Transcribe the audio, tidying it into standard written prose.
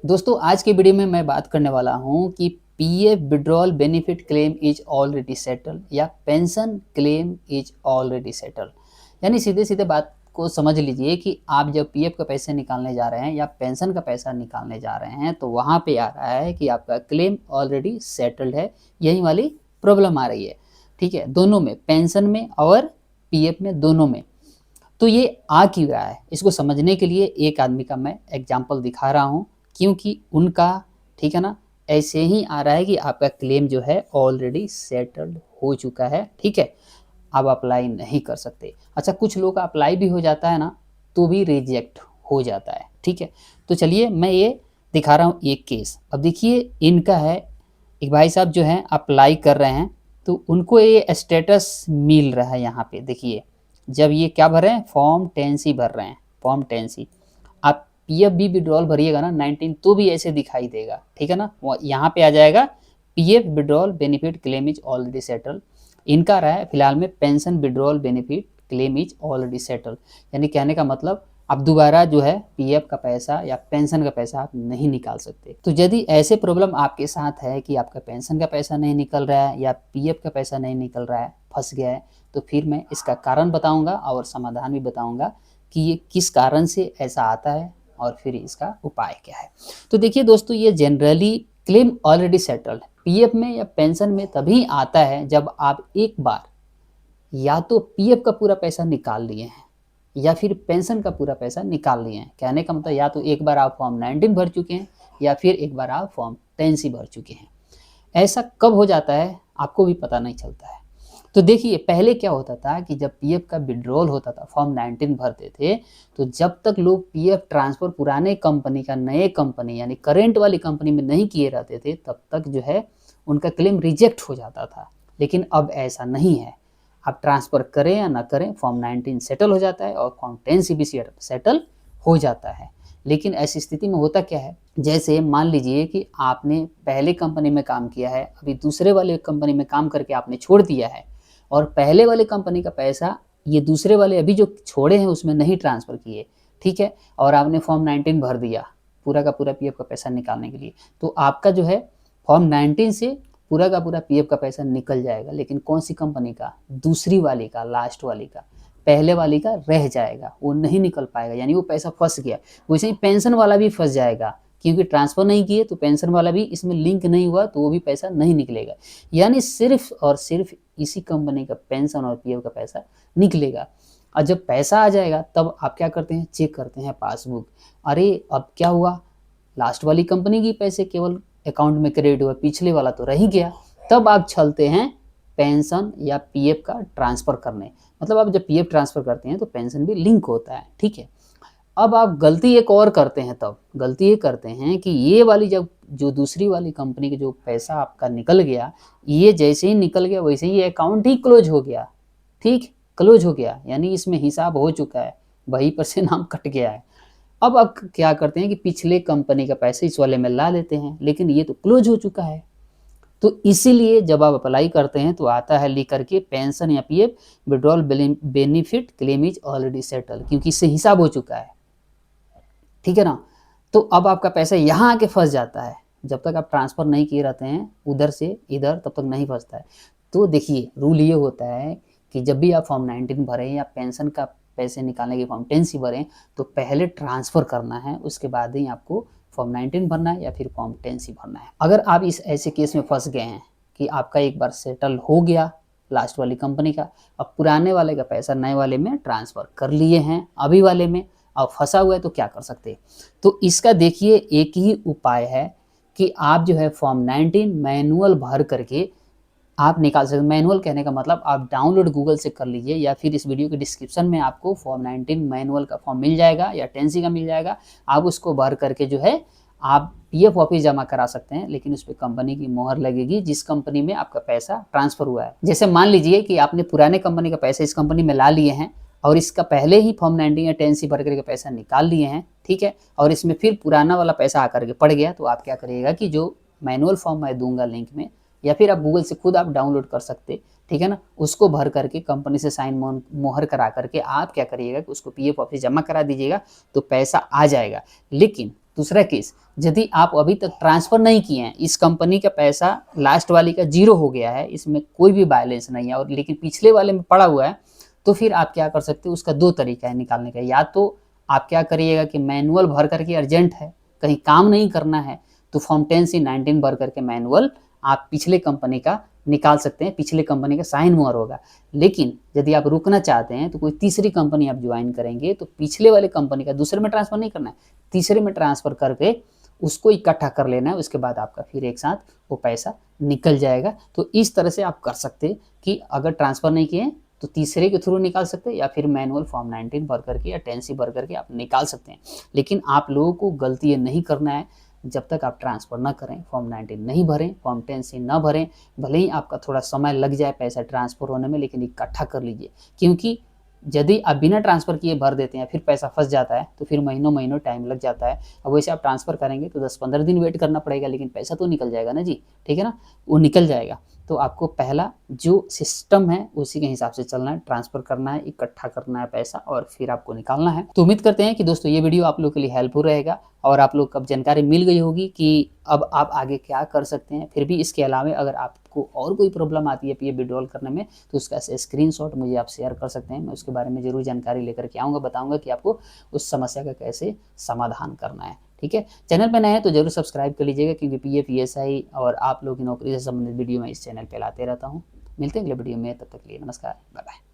दोस्तों आज की वीडियो में मैं बात करने वाला हूं कि PF withdrawal benefit claim is already settle या pension claim is already settle. यानी सीधे सीधे बात को समझ लीजिए कि आप जब पीएफ का पैसे निकालने जा रहे हैं या पेंशन का पैसा निकालने जा रहे हैं तो वहां पे आ रहा है कि आपका क्लेम ऑलरेडी सेटल्ड है। यही वाली प्रॉब्लम आ रही है। ठीक है, दोनों में, पेंशन में और पीएफ में, दोनों में। तो ये आ क्यों रहा है, इसको समझने के लिए एक आदमी का मैं एग्जाम्पल दिखा रहा हूँ, क्योंकि उनका, ठीक है ना, ऐसे ही आ रहा है कि आपका क्लेम जो है ऑलरेडी सेटल्ड हो चुका है। ठीक है, आप अप्लाई नहीं कर सकते। अच्छा, कुछ लोग का अप्लाई भी हो जाता है ना, तो भी रिजेक्ट हो जाता है। ठीक है, तो चलिए मैं ये दिखा रहा हूँ एक केस। अब देखिए, इनका है, एक भाई साहब जो हैं अप्लाई कर रहे हैं, तो उनको ये स्टेटस मिल रहा है। यहाँ पे देखिए, जब ये क्या भर रहे हैं, फॉर्म 10C भर रहे हैं, फॉर्म 10C। आप पीएफ भी विड्रॉल भरिएगा ना 19, तो भी ऐसे दिखाई देगा। ठीक है ना, वो यहाँ पे आ जाएगा PF withdrawal benefit claim is already settle. इनका रहा है फिलहाल में pension withdrawal benefit claim is already settle. यानी कहने का मतलब अब दोबारा जो है पीएफ का पैसा या पेंशन का पैसा आप नहीं निकाल सकते। तो यदि ऐसे प्रॉब्लम आपके साथ है कि आपका पेंशन का पैसा नहीं निकल रहा है या पीएफ का पैसा नहीं निकल रहा है, फंस गया है, तो फिर मैं इसका कारण बताऊंगा और समाधान भी बताऊंगा कि ये किस कारण से ऐसा आता है और फिर इसका उपाय क्या है। तो देखिए दोस्तों, ये generally claim already settled PF में या पेंशन में तभी आता है जब आप एक बार या तो पीएफ का पूरा पैसा निकाल लिए हैं या फिर पेंशन का पूरा पैसा निकाल लिए हैं। कहने का मतलब या तो एक बार आप फॉर्म 19 भर चुके हैं या फिर एक बार आप फॉर्म 10C भर चुके हैं। ऐसा कब हो जाता है आपको भी पता नहीं चलता है। तो देखिए, पहले क्या होता था कि जब पीएफ का विड्रॉल होता था, फॉर्म 19 भरते थे, तो जब तक लोग पीएफ ट्रांसफर पुराने कंपनी का नए कंपनी यानी करंट वाली कंपनी में नहीं किए रहते थे, तब तक जो है उनका क्लेम रिजेक्ट हो जाता था। लेकिन अब ऐसा नहीं है। आप ट्रांसफर करें या ना करें, फॉर्म 19 सेटल हो जाता है और फॉर्म 10C भी सेटल हो जाता है। लेकिन ऐसी स्थिति में होता क्या है, जैसे मान लीजिए कि आपने पहले कंपनी में काम किया है, अभी दूसरे वाले कंपनी में काम करके आपने छोड़ दिया है और पहले वाले कंपनी का पैसा ये दूसरे वाले अभी जो छोड़े हैं उसमें नहीं ट्रांसफ़र किए। ठीक है, और आपने फॉर्म 19 भर दिया पूरा का पूरा पीएफ का पैसा निकालने के लिए, तो आपका जो है फॉर्म 19 से पूरा का पूरा पीएफ का पैसा निकल जाएगा। लेकिन कौन सी कंपनी का, दूसरी वाली का, लास्ट वाली का, पहले वाली का रह जाएगा, वो नहीं निकल पाएगा, यानी वो पैसा फंस गया। वैसे ही पेंशन वाला भी फंस जाएगा, क्योंकि ट्रांसफ़र नहीं किए तो पेंशन वाला भी इसमें लिंक नहीं हुआ, तो वो भी पैसा नहीं निकलेगा। यानी सिर्फ और सिर्फ इसी कंपनी का पेंशन और पीएफ का पैसा निकलेगा। और जब पैसा आ जाएगा तब आप क्या करते हैं, चेक करते हैं पासबुक। अरे अब क्या हुआ, लास्ट वाली कंपनी की पैसे केवल अकाउंट में क्रेडिट हुआ, पिछले वाला तो रह ही गया। तब आप चलते हैं पेंशन या पीएफ का ट्रांसफ़र करने। मतलब आप जब पीएफ ट्रांसफ़र करते हैं तो पेंशन भी लिंक होता है। ठीक है, अब आप गलती एक और करते हैं, तब गलती ये करते हैं कि ये वाली जब जो दूसरी वाली कंपनी के जो पैसा आपका निकल गया, ये जैसे ही निकल गया वैसे ही अकाउंट ही क्लोज हो गया। ठीक, क्लोज हो गया, यानी इसमें हिसाब हो चुका है, वहीं पर से नाम कट गया है। अब आप क्या करते हैं कि पिछले कंपनी का पैसा इस वाले में ला लेते हैं, लेकिन ये तो क्लोज हो चुका है। तो इसीलिए जब आप अप्लाई करते हैं तो आता है लिख करके पेंशन या PF withdrawal benefit claim is already settle, क्योंकि इससे हिसाब हो चुका है। ठीक है ना, तो अब आपका पैसा यहाँ आके फंस जाता है। जब तक आप ट्रांसफ़र नहीं किए रहते हैं उधर से इधर, तब तक नहीं फंसता है। तो देखिए, रूल ये होता है कि जब भी आप फॉर्म 19 भरें या पेंशन का पैसे निकालने के फॉर्म 10C भरें, तो पहले ट्रांसफ़र करना है, उसके बाद ही आपको फॉर्म 19 भरना है या फिर फॉर्म 10C भरना है। अगर आप इस ऐसे केस में फंस गए हैं कि आपका एक बार सेटल हो गया लास्ट वाली कंपनी का, अब पुराने वाले का पैसा नए वाले में ट्रांसफ़र कर लिए हैं अभी वाले में, अब फंसा हुआ है, तो क्या कर सकते हैं। तो इसका देखिए एक ही उपाय है कि आप जो है फॉर्म 19 मैनुअल भर करके आप निकाल सकते हैं। मैनुअल कहने का मतलब आप डाउनलोड गूगल से कर लीजिए या फिर इस वीडियो के डिस्क्रिप्शन में आपको फॉर्म 19 मैनुअल का फॉर्म मिल जाएगा या 10C का मिल जाएगा। आप उसको भर करके जो है आप पीएफ ऑफिस जमा करा सकते हैं, लेकिन उस पर कंपनी की मोहर लगेगी जिस कंपनी में आपका पैसा ट्रांसफ़र हुआ है। जैसे मान लीजिए कि आपने पुराने कंपनी का पैसा इस कंपनी में ला लिए हैं और इसका पहले ही फॉर्म 19 या 10C भर करके पैसा निकाल लिए हैं। ठीक है, और इसमें फिर पुराना वाला पैसा आकर के पड़ गया, तो आप क्या करिएगा कि जो मैनुअल फॉर्म मैं दूंगा लिंक में, या फिर आप गूगल से खुद आप डाउनलोड कर सकते, ठीक है ना, उसको भर करके कंपनी से साइन मोहर करा करके आप क्या करिएगा कि उसको पीएफ ऑफिस जमा करा दीजिएगा, तो पैसा आ जाएगा। लेकिन दूसरा केस, यदि आप अभी तक ट्रांसफ़र नहीं किए हैं, इस कंपनी का पैसा लास्ट वाली का ज़ीरो हो गया है, इसमें कोई भी बैलेंस नहीं है और लेकिन पिछले वाले में पड़ा हुआ है, तो फिर आप क्या कर सकते हो, उसका 2 तरीका है निकालने का। या तो आप क्या करिएगा कि मैनुअल भर कर के अर्जेंट है, कहीं काम नहीं करना है, तो फॉर्म 10C-19 भर करके मैनुअल आप पिछले कंपनी का निकाल सकते हैं, पिछले कंपनी का साइन मोहर होगा। लेकिन यदि आप रुकना चाहते हैं तो कोई तीसरी कंपनी आप ज्वाइन करेंगे तो पिछले वाले कंपनी का दूसरे में ट्रांसफ़र नहीं करना है, तीसरे में ट्रांसफ़र करके उसको इकट्ठा कर लेना है, उसके बाद आपका फिर एक साथ वो पैसा निकल जाएगा। तो इस तरह से आप कर सकते हैं कि अगर ट्रांसफ़र नहीं किए तो तीसरे के थ्रू निकाल सकते हैं या फिर मैनुअल फॉर्म 19 भर करके या 10C भर करके आप निकाल सकते हैं। लेकिन आप लोगों को गलती ये नहीं करना है, जब तक आप ट्रांसफ़र ना करें, फॉर्म 19 नहीं भरें, फॉर्म 10C ना भरें, भले ही आपका थोड़ा समय लग जाए पैसा ट्रांसफ़र होने में, लेकिन इकट्ठा कर लीजिए। क्योंकि यदि आप बिना ट्रांसफ़र किए भर देते हैं, फिर पैसा फँस जाता है, तो फिर महीनों-महीनों टाइम लग जाता है। अब वैसे आप ट्रांसफ़र करेंगे तो 10-15 दिन वेट करना पड़ेगा, लेकिन पैसा तो निकल जाएगा ना जी, ठीक है ना? वो निकल जाएगा। तो आपको पहला जो सिस्टम है, उसी के हिसाब से चलना है, ट्रांसफ़र करना है, इकट्ठा करना है पैसा और फिर आपको निकालना है। तो उम्मीद करते हैं कि दोस्तों ये वीडियो आप लोगों के लिए हेल्पफुल रहेगा और आप लोग को अब जानकारी मिल गई होगी कि अब आप आगे क्या कर सकते हैं। फिर भी इसके अलावा अगर आपको और कोई प्रॉब्लम आती है पीएफ विथड्रॉल करने में, तो उसका स्क्रीनशॉट मुझे आप शेयर कर सकते हैं। मैं उसके बारे में ज़रूर जानकारी लेकर के आऊँगा, बताऊँगा कि आपको उस समस्या का कैसे समाधान करना है। ठीक है? चैनल पे नए हैं तो ज़रूर सब्सक्राइब कर लीजिएगा, क्योंकि पीएफ, ईएसआई और आप लोगों की नौकरी से संबंधित वीडियो मैं इस चैनल पे लाते रहता हूँ। मिलते हैं अगले वीडियो में, तब तक के लिए नमस्कार, बाय बाय।